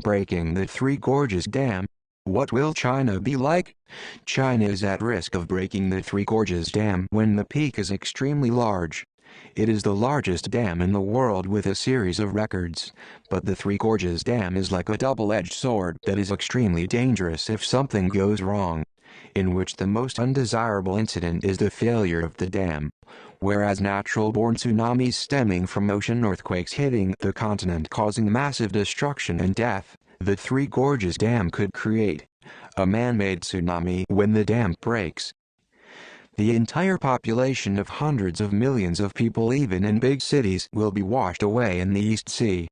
Breaking the Three Gorges Dam. What will China be like? China is at risk of breaking the Three Gorges Dam when the peak is extremely large. It is the largest dam in the world with a series of records, but the Three Gorges Dam is like a double-edged sword that is extremely dangerous if something goes wrong, in which the most undesirable incident is the failure of the dam. Whereas natural-born tsunamis stemming from ocean earthquakes hitting the continent causing massive destruction and death, the Three Gorges Dam could create a man-made tsunami when the dam breaks. The entire population of hundreds of millions of people even in big cities will be washed away in the East Sea.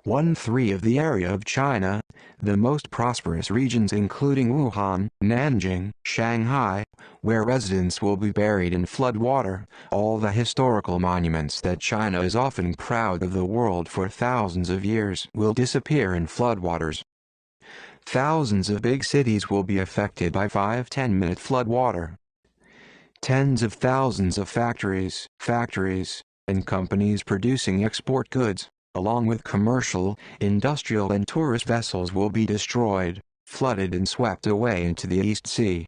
1/3 of the area of China, the most prosperous regions including Wuhan, Nanjing, Shanghai, where residents will be buried in floodwater, all the historical monuments that China is often proud of the world for thousands of years will disappear in floodwaters. Thousands of big cities will be affected by 5-10 minute floodwater. Tens of thousands of factories, and companies producing export goods, along with commercial, industrial and tourist vessels will be destroyed, flooded and swept away into the East Sea.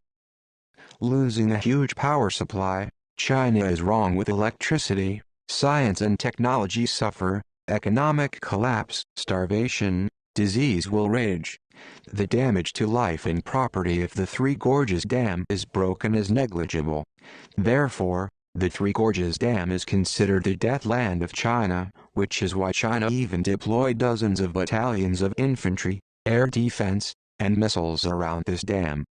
Losing a huge power supply, China is wrong with electricity, science and technology suffer, economic collapse, starvation, disease will rage. The damage to life and property if the Three Gorges Dam is broken is negligible. Therefore, the Three Gorges Dam is considered the death land of China, which is why China even deployed dozens of battalions of infantry, air defense, and missiles around this dam.